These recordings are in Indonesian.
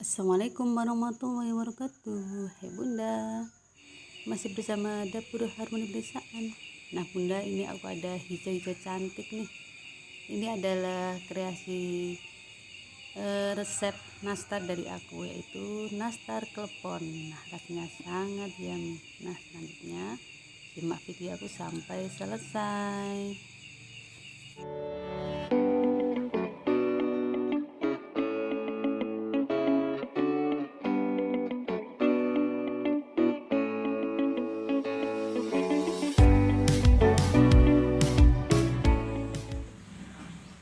Assalamualaikum warahmatullahi wabarakatuh. Hai Bunda, masih bersama Dapur Harmoni Pedesaan. Nah Bunda, ini aku ada hijau-hijau cantik nih. Ini adalah kreasi resep nastar dari aku, yaitu nastar klepon. Nah rasanya sangat yummy. Nah selanjutnya simak video aku sampai selesai.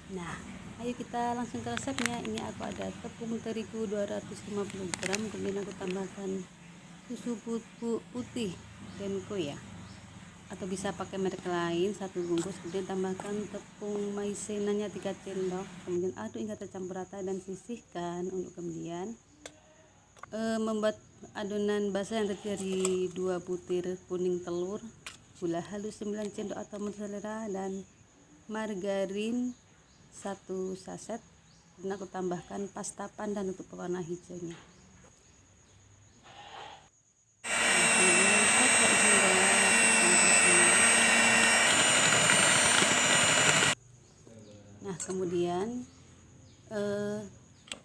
Nah, ayo kita langsung ke resepnya. Ini aku ada tepung terigu 250 gram, kemudian aku tambahkan susu putih Denko ya, atau bisa pakai merek lain 1 bungkus. Kemudian tambahkan tepung maizenanya 3 sendok, kemudian aduk hingga tercampur rata dan sisihkan. Untuk kemudian membuat adonan basah yang terdiri dari 2 butir kuning telur, gula halus 9 sendok atau mozzarella, dan margarin 1 saset. Dan aku tambahkan pasta pandan untuk pewarna hijaunya. Nah kemudian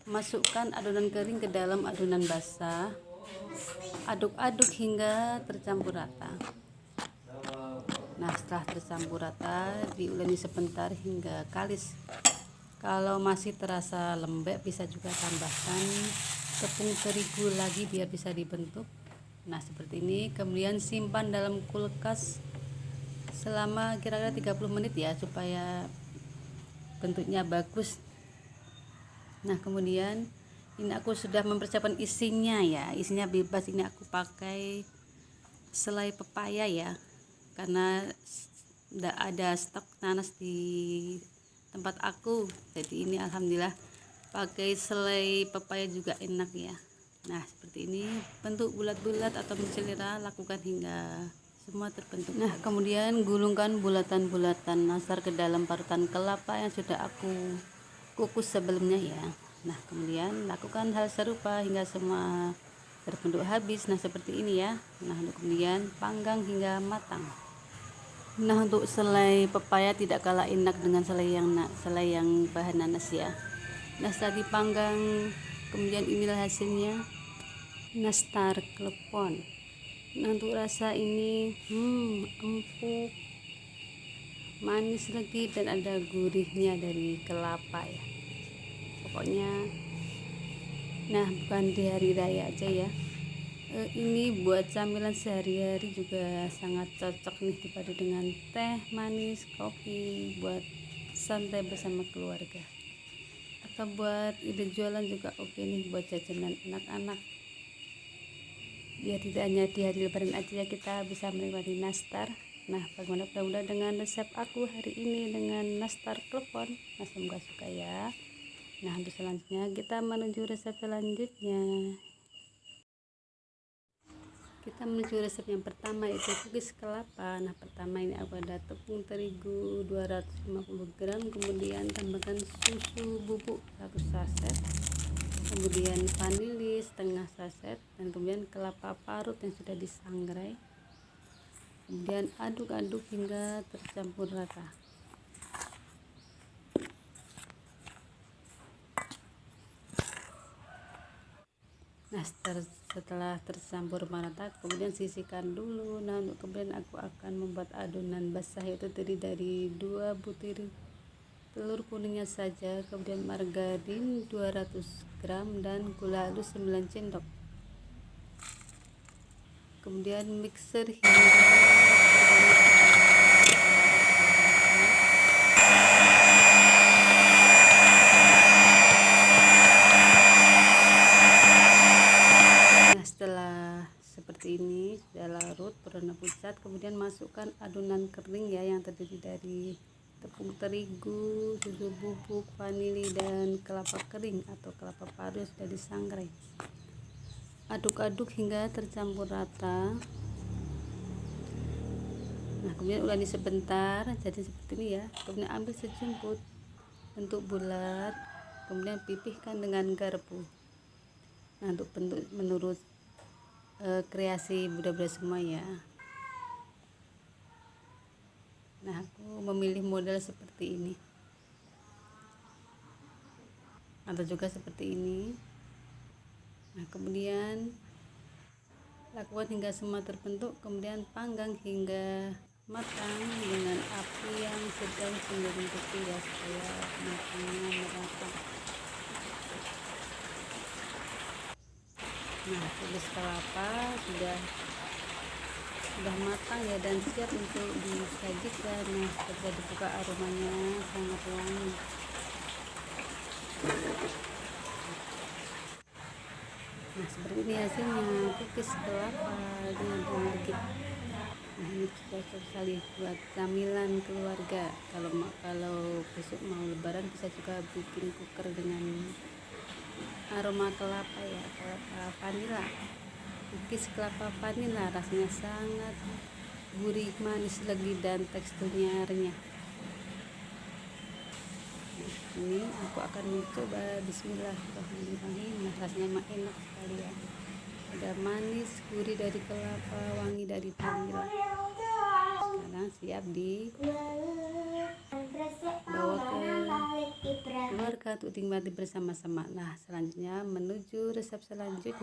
masukkan adonan kering ke dalam adonan basah, aduk-aduk hingga tercampur rata. Nah setelah tercampur rata, diuleni sebentar hingga kalis. Kalau masih terasa lembek, bisa juga tambahkan tepung terigu lagi biar bisa dibentuk. Nah seperti ini. Kemudian simpan dalam kulkas selama kira-kira 30 menit ya, supaya bentuknya bagus. Nah kemudian ini aku sudah mempersiapkan isinya ya, isinya bebas. Ini aku pakai selai pepaya ya, karena tidak ada stok nanas di tempat aku, jadi ini alhamdulillah pakai selai pepaya juga enak ya. Nah seperti ini, bentuk bulat-bulat atau mencelera, lakukan hingga semua terbentuk. Nah kemudian gulungkan bulatan-bulatan nastar ke dalam parutan kelapa yang sudah aku kukus sebelumnya ya. Nah kemudian lakukan hal serupa hingga semua terbentuk habis. Nah seperti ini ya. Nah untuk kemudian panggang hingga matang. Nah untuk selai pepaya tidak kalah enak dengan selai yang bahan nanas ya. Nah setelah dipanggang, kemudian inilah hasilnya, nastar klepon. Nah untuk rasa ini empuk, manis lagi, dan ada gurihnya dari kelapa ya. Pokoknya nah bukan di hari raya aja ya, ini buat camilan sehari-hari juga sangat cocok nih, dipadu dengan teh manis, kopi, buat santai bersama keluarga, atau buat ide jualan juga oke nih, buat jajanan anak-anak. Ya tidak hanya di hari lebaran aja ya kita bisa menikmati nastar. Nah bagaimana mudah-mudahan dengan resep aku hari ini dengan nastar klepon. Nah semoga suka ya. Nah untuk selanjutnya kita menuju resep selanjutnya. Kita menuju resep yang pertama, yaitu cookies kelapa. Nah pertama ini aku ada tepung terigu 250 gram, kemudian tambahkan susu bubuk 1 saset, kemudian vanili setengah saset, dan kemudian kelapa parut yang sudah disangrai. Kemudian aduk-aduk hingga tercampur rata. Nah setelah tercampur merata, kemudian sisihkan dulu. Nah untuk kemudian aku akan membuat adonan basah, yaitu terdiri dari 2 butir telur kuningnya saja, kemudian margarin 200 gram, dan gula halus 9 sendok. Kemudian mixer hingga setelah seperti ini sudah larut berwarna pucat, kemudian masukkan adonan kering ya, yang terdiri dari tepung terigu, susu bubuk, vanili, dan kelapa kering atau kelapa parut yang sudah disangrai. Aduk-aduk hingga tercampur rata. Nah kemudian uleni sebentar jadi seperti ini ya. Kemudian ambil sejumput bentuk bulat, kemudian pipihkan dengan garpu. Nah, untuk bentuk menurut kreasi Buddha semua ya. Nah, aku memilih model seperti ini atau juga seperti ini. Nah, kemudian lakukan hingga semua terbentuk, kemudian panggang hingga matang dengan api yang sedang cenderung kecil ya, supaya matangnya merata. Nah, tulis kelapa sudah matang ya dan siap untuk disajikan. Nah, setelah dibuka aromanya sangat wangi. Nah, seperti ini hasilnya, cookies kelapa dengan legit. Nah, ini cocok sekali buat camilan keluarga. Kalau besok mau lebaran bisa juga bikin cooker dengan aroma kelapa ya, kelapa vanila. Cookies kelapa vanila rasanya sangat gurih, manis, legit, dan teksturnya renyah. Ini aku akan mencoba. Bismillahirrahmanirrahim. Nah, rasanya emang enak sekali ya, ada manis gurih dari kelapa, wangi dari vanila. Sekarang siap dibawa ke keluarga untuk dinikmati bersama-sama. Nah, selanjutnya menuju resep selanjutnya.